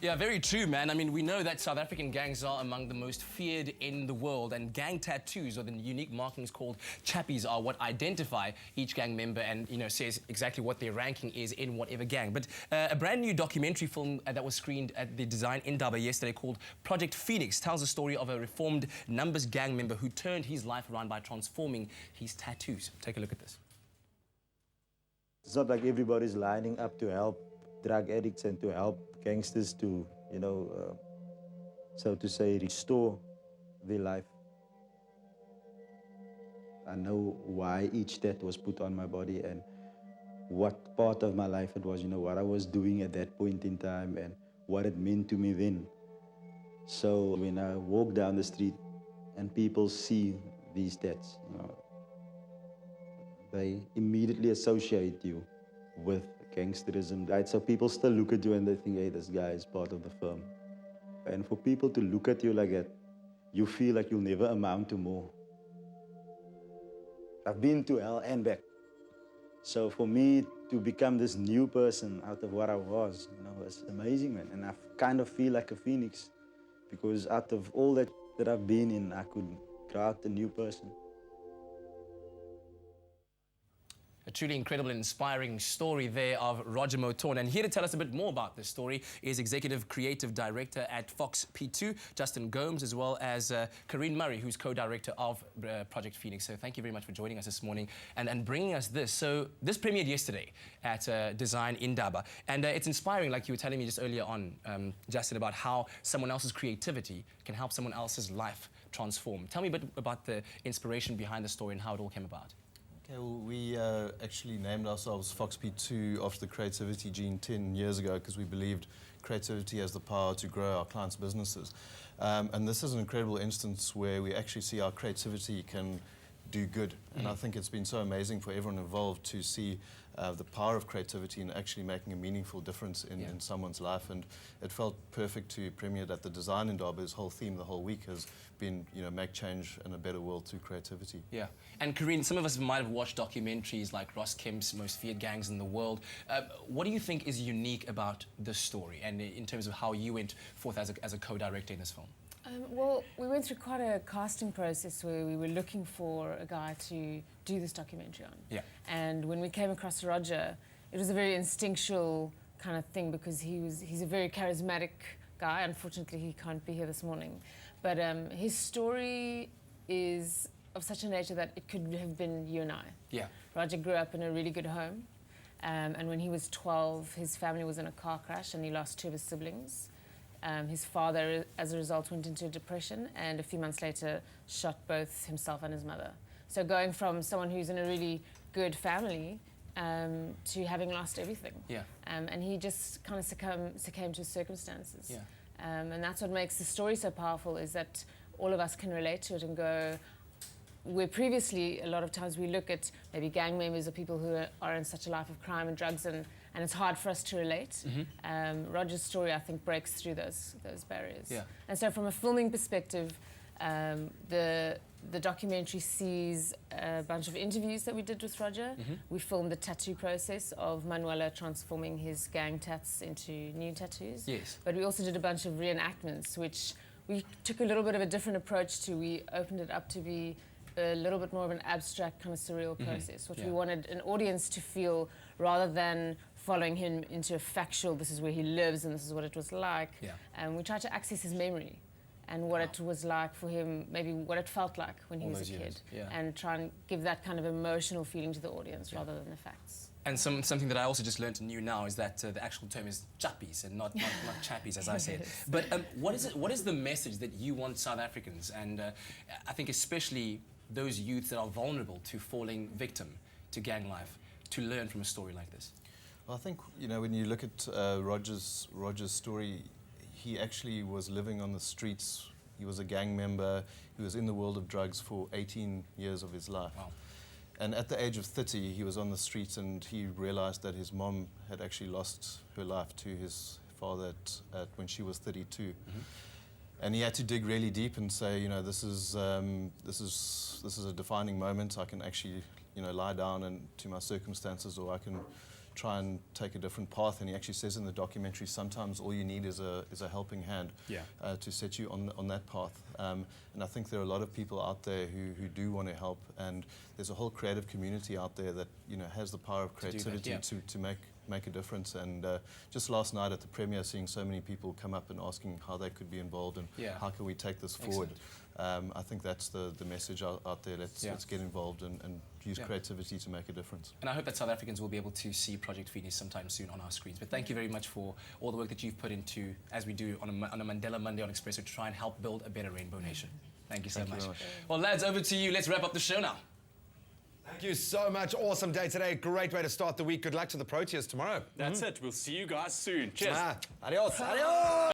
Yeah, very true, man. I mean, we know that South African gangs are among the most feared in the world, and gang tattoos, or the unique markings called chappies, are what identify each gang member and, you know, says exactly what their ranking is in whatever gang. But a brand new documentary film that was screened at the Design Indaba yesterday called Project Phoenix tells the story of a reformed numbers gang member who turned his life around by transforming his tattoos. Take a look at this. It's not like everybody's lining up to help drug addicts and to help gangsters to, you know, so to say, restore their life. I know why each tattoo was put on my body and what part of my life it was, you know, what I was doing at that point in time and what it meant to me then. So when I walk down the street and people see these tats, you know, they immediately associate you with gangsterism, right? So people still look at you and they think, hey, this guy is part of the firm. And for people to look at you like that, you feel like you'll never amount to more. I've been to hell and back. So for me to become this new person out of what I was, you know, it's amazing, man. And I kind of feel like a phoenix because out of all that I've been in, I could grow out a new person. A truly incredible and inspiring story there of Roger Motorn. And here to tell us a bit more about this story is Executive Creative Director at Fox P2, Justin Gomes, as well as Corinne Murray, who's co-director of Project Phoenix. So thank you very much for joining us this morning and bringing us this. So this premiered yesterday at Design Indaba. And it's inspiring, like you were telling me just earlier on, Justin, about how someone else's creativity can help someone else's life transform. Tell me a bit about the inspiration behind the story and how it all came about. Okay, well, we actually named ourselves Fox P2 after the creativity gene 10 years ago because we believed creativity has the power to grow our clients' businesses. And this is an incredible instance where we actually see our creativity can do good. And I think it's been so amazing for everyone involved to see the power of creativity and actually making a meaningful difference in someone's life. And it felt perfect to premiere at the Design Indaba. His whole theme the whole week has been, you know, make change and a better world through creativity. Yeah. And Corinne, some of us might have watched documentaries like Ross Kemp's Most Feared Gangs in the World. What do you think is unique about this story and in terms of how you went forth as a co-director in this film? Well, we went through quite a casting process where we were looking for a guy to do this documentary on. Yeah. And when we came across Roger, it was a very instinctual kind of thing because he's a very charismatic guy. Unfortunately, he can't be here this morning. But his story is of such a nature that it could have been you and I. Yeah. Roger grew up in a really good home. And when he was 12, his family was in a car crash and he lost 2 of his siblings. His father, as a result, went into a depression and a few months later shot both himself and his mother. So going from someone who's in a really good family to having lost everything. Yeah. And he just kind of succumbed to his circumstances. Yeah. And that's what makes the story so powerful, is that all of us can relate to it and go, where previously a lot of times we look at maybe gang members or people who are in such a life of crime and drugs and it's hard for us to relate. Roger's story, I think, breaks through those barriers. Yeah. And so from a filming perspective, the documentary sees a bunch of interviews that we did with Roger. We filmed the tattoo process of Manuela transforming his gang tats into new tattoos. Yes. But we also did a bunch of reenactments, which we took a little bit of a different approach to. We opened it up to be a little bit more of an abstract kind of surreal process, which we wanted an audience to feel rather than following him into a factual, this is where he lives and this is what it was like. Yeah. And we tried to access his memory and what it was like for him, maybe what it felt like when he was a kid. Yeah. And try and give that kind of emotional feeling to the audience rather than the facts. And something that I also just learned new now is that the actual term is chappies and not chappies, as I said. But what is the message that you want South Africans, and I think especially those youths that are vulnerable to falling victim to gang life, to learn from a story like this? Well, I think, you know, when you look at Roger's story, he actually was living on the streets. He was a gang member. He was in the world of drugs for 18 years of his life. Wow. And at the age of 30, he was on the streets and he realized that his mom had actually lost her life to his father when she was 32. And he had to dig really deep and say, you know, this is a defining moment. I can actually, you know, lie down and to my circumstances, or I can try and take a different path. And he actually says in the documentary, sometimes all you need is a helping hand to set you on that path. And I think there are a lot of people out there who do want to help, and there's a whole creative community out there that has the power of creativity to make a difference. And just last night at the premiere, seeing so many people come up and asking how they could be involved and how can we take this forward. I think that's the message out there. Let's get involved and use creativity to make a difference. And I hope that South Africans will be able to see Project Phoenix sometime soon on our screens. But thank you very much for all the work that you've put into, as we do on a Mandela Monday on Expresso, to try and help build a better Rainbow Nation. Thank you so much. Well, lads, over to you. Let's wrap up the show now. Thank you so much. Awesome day today. Great way to start the week. Good luck to the Proteas tomorrow. That's it. We'll see you guys soon. Cheers. Adios. Adios.